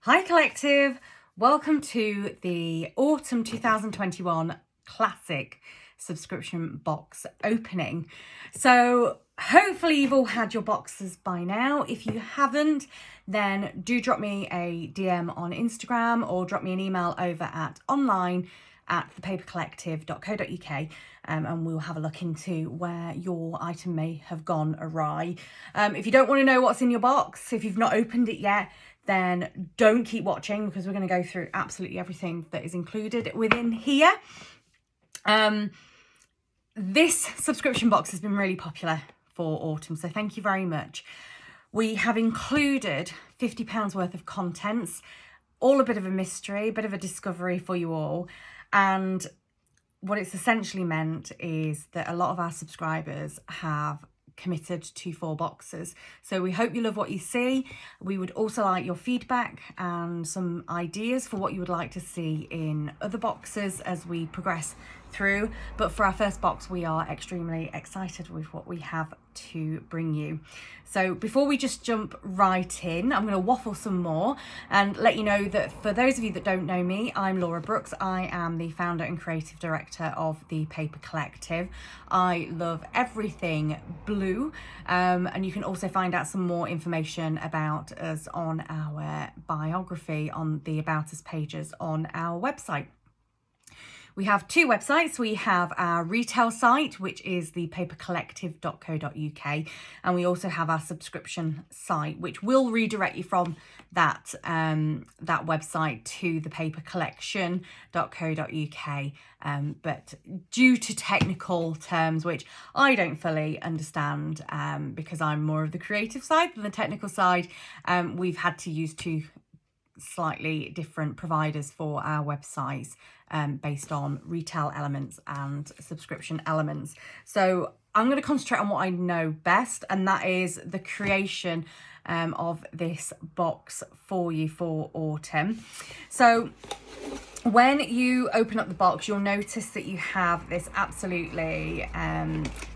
Hi Collective, welcome to the Autumn 2021 Classic subscription box opening. So hopefully you've all had your boxes by now. If you haven't, then do drop me a DM on Instagram or drop me an email over at online@thepapercollective.co.uk and we'll have a look into where your item may have gone awry. If you don't want to know what's in your box, if you've not opened it yet, then don't keep watching because we're going to go through absolutely everything that is included within here. This subscription box has been really popular for autumn, so thank you very much. We have included £50 worth of contents, all a bit of a mystery, a bit of a discovery for you all. And what it's essentially meant is that a lot of our subscribers have committed to 4 boxes. So we hope you love what you see. We would also like your feedback and some ideas for what you would like to see in other boxes as we progress through. But for our first box, we are extremely excited with what we have to bring you. So before we just jump right in, I'm going to waffle some more and let you know that for those of you that don't know me, I'm Laura Brooks. I am the founder and creative director of the Paper Collective. I love everything blue, and you can also find out some more information about us on our biography on the About Us pages on our website. We have 2 websites. We have our retail site, which is the papercollective.co.uk, and we also have our subscription site, which will redirect you from that website to the papercollection.co.uk. But due to technical terms, which I don't fully understand, because I'm more of the creative side than the technical side, we've had to use 2 slightly different providers for our websites based on retail elements and subscription elements. So I'm going to concentrate on what I know best, and that is the creation of this box for you for autumn. So when you open up the box, you'll notice that you have this absolutely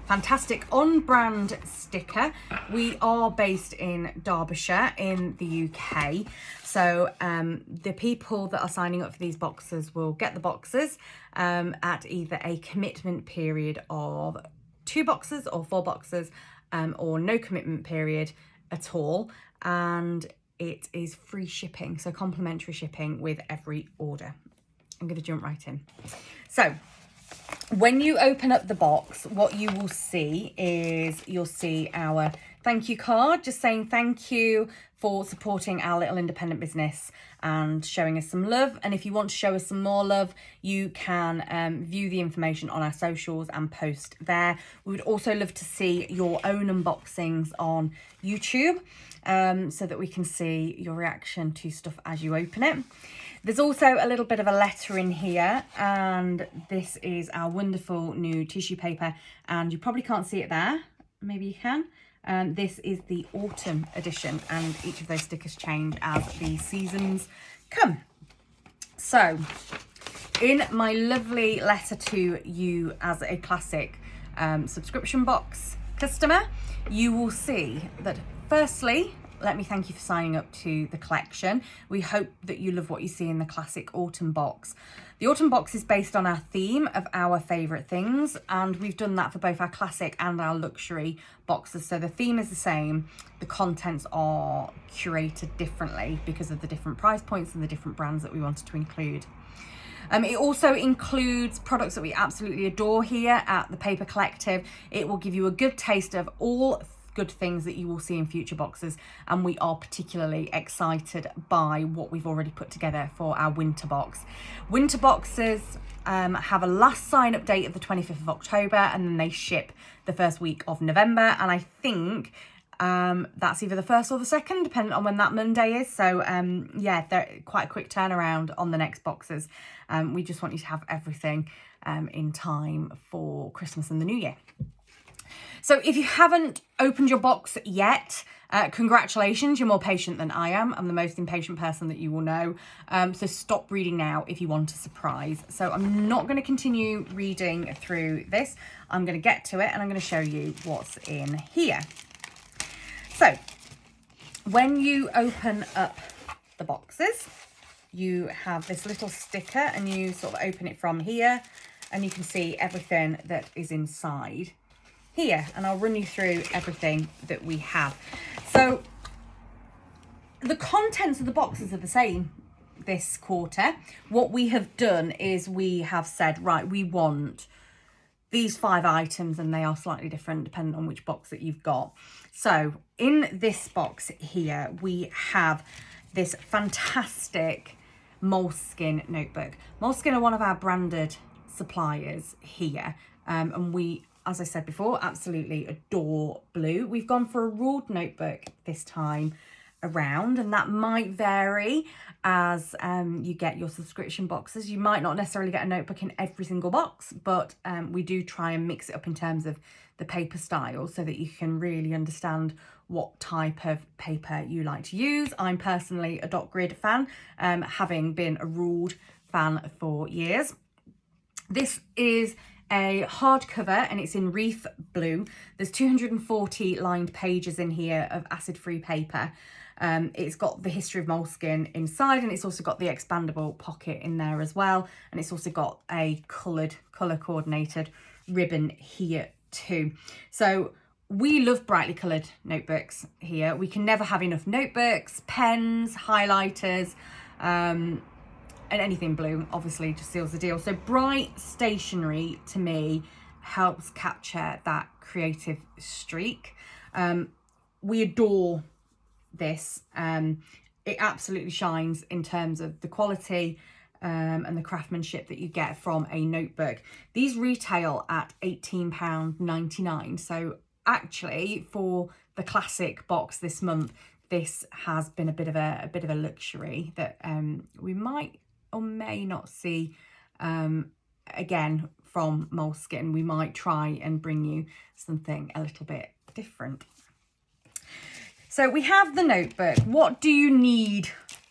fantastic on-brand sticker. We are based in Derbyshire in the UK. So the people that are signing up for these boxes will get the boxes at either a commitment period of 2 boxes or 4 boxes, or no commitment period at all. And it is free shipping, so complimentary shipping with every order. I'm going to jump right in. So when you open up the box, what you will see is you'll see our thank you card, just saying thank you for supporting our little independent business and showing us some love. And if you want to show us some more love, you can view the information on our socials and post there. We would also love to see your own unboxings on YouTube, so that we can see your reaction to stuff as you open it. There's also a little bit of a letter in here, and this is our wonderful new tissue paper, and you probably can't see it there. Maybe you can. This is the autumn edition, and each of those stickers change as the seasons come. So in my lovely letter to you as a classic subscription box customer, you will see that firstly, let me thank you for signing up to the collection. We hope that you love what you see in the classic autumn box. The autumn box is based on our theme of our favourite things, and we've done that for both our classic and our luxury boxes. So the theme is the same, the contents are curated differently because of the different price points and the different brands that we wanted to include. It also includes products that we absolutely adore here at the Paper Collective. It will give you a good taste of all good things that you will see in future boxes, and we are particularly excited by what we've already put together for our winter box. Winter boxes have a last sign up date of the 25th of October, and then they ship the first week of November, and I think that's either the 1st or the 2nd, depending on when that Monday is. So yeah, they're quite a quick turnaround on the next boxes. We just want you to have everything in time for Christmas and the New Year. So if you haven't opened your box yet, congratulations, you're more patient than I am. I'm the most impatient person that you will know. So stop reading now if you want a surprise. So I'm not going to continue reading through this. I'm going to get to it and I'm going to show you what's in here. So when you open up the boxes, you have this little sticker and you sort of open it from here and you can see everything that is inside here, and I'll run you through everything that we have. So the contents of the boxes are the same this quarter. What we have done is we have said, right, we want these 5 items, and they are slightly different depending on which box that you've got. So in this box here, we have this fantastic Moleskine notebook. Moleskine are one of our branded suppliers here, and we, as I said before, absolutely adore blue. We've gone for a ruled notebook this time around, and that might vary as you get your subscription boxes. You might not necessarily get a notebook in every single box, but we do try and mix it up in terms of the paper style so that you can really understand what type of paper you like to use. I'm personally a dot grid fan, having been a ruled fan for years. This is a hardcover and it's in reef blue. There's 240 lined pages in here of acid-free paper. It's got the history of Moleskine inside, and it's also got the expandable pocket in there as well. And it's also got a colour coordinated ribbon here too. So we love brightly coloured notebooks here. We can never have enough notebooks, pens, highlighters, and anything blue obviously just seals the deal. So bright stationery to me helps capture that creative streak. We adore this. It absolutely shines in terms of the quality and the craftsmanship that you get from a notebook. These retail at £18.99. So actually for the classic box this month, this has been a bit of a luxury that we might or may not see again from Moleskine. We might try and bring you something a little bit different. So we have the notebook. What do you need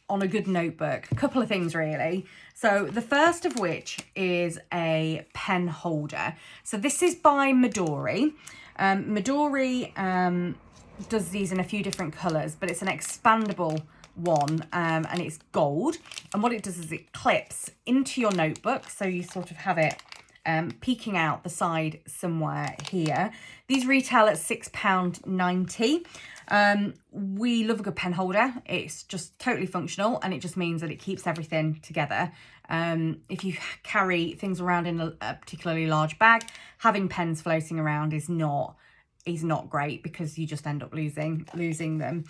on a good notebook? A couple of things really. So the first of which is a pen holder. So this is by Midori. Midori does these in a few different colours, but it's an expandable one, and it's gold. And what it does is it clips into your notebook, so you sort of have it peeking out the side somewhere here. These retail at £6.90. We love a good pen holder. It's just totally functional, and it just means that it keeps everything together. If you carry things around in a particularly large bag, having pens floating around is not great because you just end up losing them.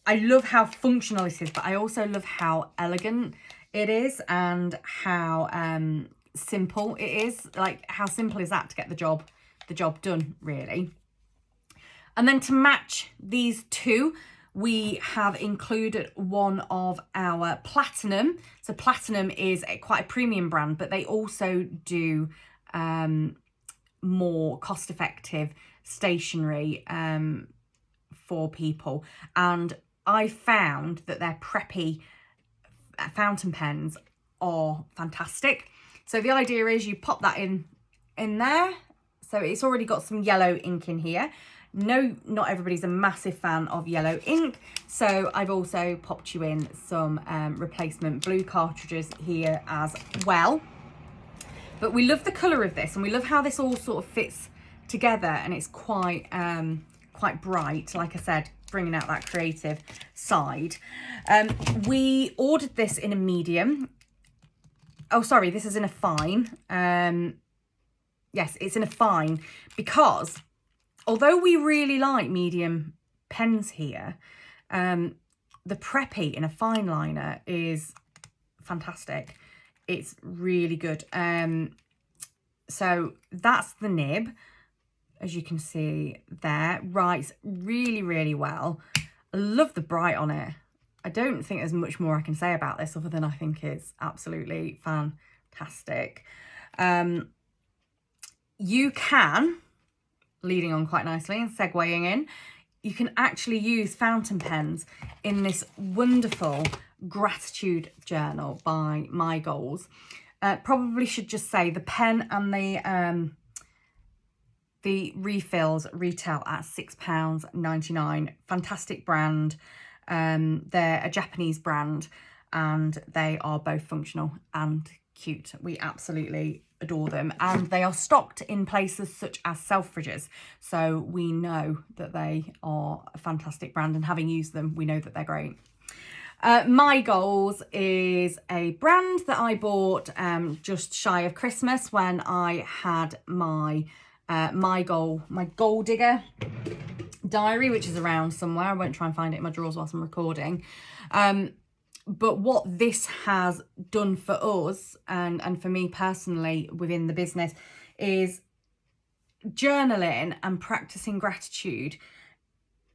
I love how functional it is, but I also love how elegant it is and how simple it is. Like, how simple is that to get the job done, really. And then to match these two, we have included one of our Platinum. So Platinum is quite a premium brand, but they also do more cost-effective stationery for people. And I found that their preppy fountain pens are fantastic. So the idea is you pop that in there. So it's already got some yellow ink in here. No, not everybody's a massive fan of yellow ink, so I've also popped you in some replacement blue cartridges here as well. But we love the colour of this, and we love how this all sort of fits together, and it's quite bright, like I said, bringing out that creative side. We ordered this in a medium. Oh, sorry, this is in a fine. Yes, it's in a fine because although we really like medium pens here, the preppy in a fine liner is fantastic. It's really good. So that's the nib, as you can see there. Writes really, really well. I love the bright on it. I don't think there's much more I can say about this other than I think it's absolutely fantastic. You can, leading on quite nicely and segueing in, you can actually use fountain pens in this wonderful gratitude journal by My Goals. Probably should just say the pen and the refills retail at £6.99. Fantastic brand. They're a Japanese brand and they are both functional and cute. We absolutely adore them, and they are stocked in places such as Selfridges, so we know that they are a fantastic brand, and having used them, we know that they're great. My Goals is a brand that I bought just shy of Christmas when I had my Goal Digger diary, which is around somewhere. I won't try and find it in my drawers whilst I'm recording. But what this has done for us and for me personally within the business is journaling and practicing gratitude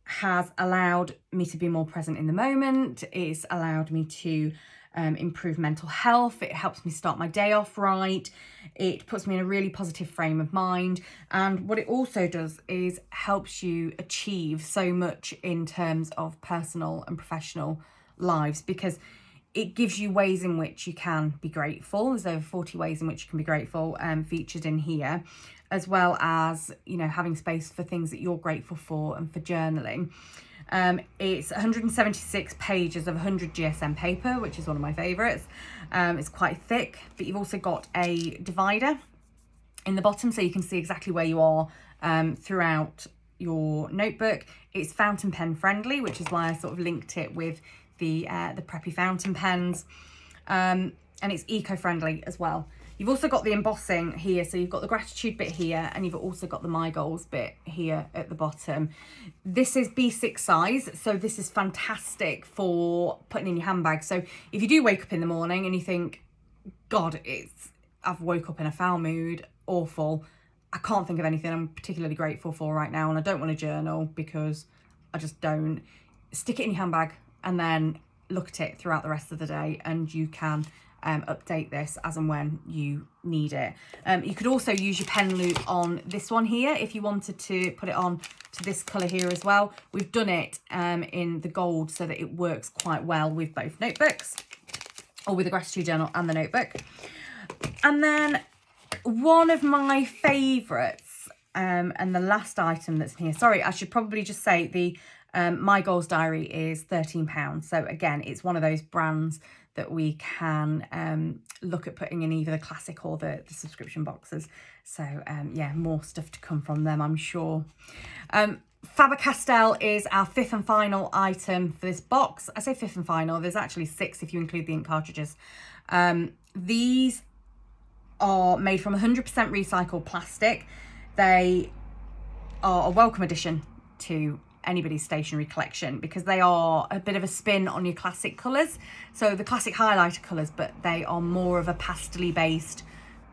has allowed me to be more present in the moment. It's allowed me to improve mental health. It helps me start my day off right. It puts me in a really positive frame of mind. And what it also does is helps you achieve so much in terms of personal and professional lives, because it gives you ways in which you can be grateful. There's over 40 ways in which you can be grateful featured in here, as well as, you know, having space for things that you're grateful for and for journaling. It's 176 pages of 100 GSM paper, which is one of my favourites. It's quite thick, but you've also got a divider in the bottom so you can see exactly where you are throughout your notebook. It's fountain pen friendly, which is why I sort of linked it with the preppy fountain pens, and it's eco-friendly as well. You've also got the embossing here, so you've got the gratitude bit here, and you've also got the My Goals bit here at the bottom. This is B6 size, so this is fantastic for putting in your handbag. So if you do wake up in the morning and you think, God, I've woke up in a foul mood, awful, I can't think of anything I'm particularly grateful for right now, and I don't want to journal because I just don't, stick it in your handbag and then look at it throughout the rest of the day, and you can update this as and when you need it. You could also use your pen loop on this one here if you wanted to put it on to this colour here as well. We've done it in the gold so that it works quite well with both notebooks, or with the gratitude journal and the notebook. And then one of my favourites, and the last item that's in here, sorry, I should probably just say the My Goals diary is £13. So again, it's one of those brands that we can look at putting in either the classic or the subscription boxes. So yeah, more stuff to come from them, I'm sure. Faber-Castell is our fifth and final item for this box. I say fifth and final, there's actually 6 if you include the ink cartridges. These are made from 100% recycled plastic. They are a welcome addition to anybody's stationery collection because they are a bit of a spin on your classic colours. So the classic highlighter colours, but they are more of a pastel-y based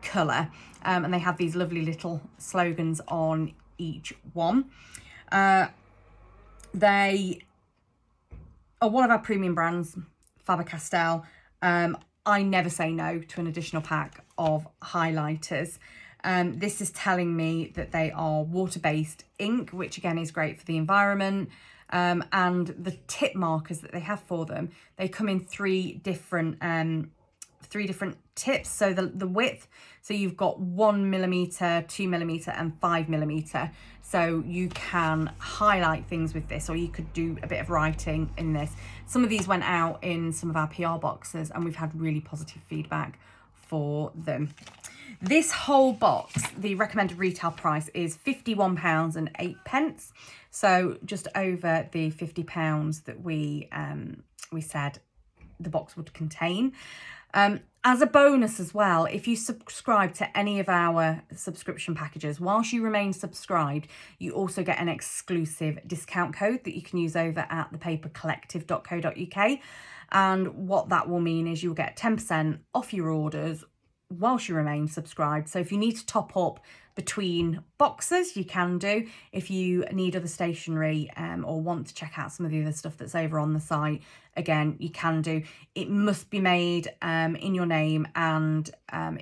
colour. And they have these lovely little slogans on each one. They are one of our premium brands, Faber-Castell. I never say no to an additional pack of highlighters. This is telling me that they are water-based ink, which again is great for the environment. And the tip markers that they have for them, they come in three different tips. So the width, so you've got 1mm, 2mm and 5mm. So you can highlight things with this, or you could do a bit of writing in this. Some of these went out in some of our PR boxes and we've had really positive feedback for them. This whole box, the recommended retail price is £51.08. So just over the £50 that we said the box would contain. As a bonus as well, if you subscribe to any of our subscription packages, whilst you remain subscribed, you also get an exclusive discount code that you can use over at thepapercollective.co.uk. And what that will mean is you'll get 10% off your orders whilst you remain subscribed. So if you need to top up between boxes, you can do. If you need other stationery or want to check out some of the other stuff that's over on the site, again, you can do. It must be made in your name, and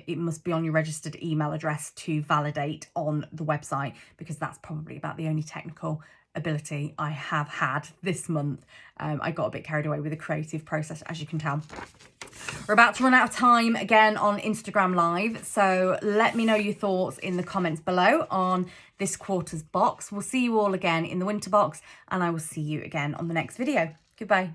it must be on your registered email address to validate on the website, because that's probably about the only technical ability I have had this month. I got a bit carried away with the creative process, as you can tell. We're about to run out of time again on Instagram Live, so let me know your thoughts in the comments below on this quarter's box. We'll see you all again in the winter box, and I will see you again on the next video. Goodbye.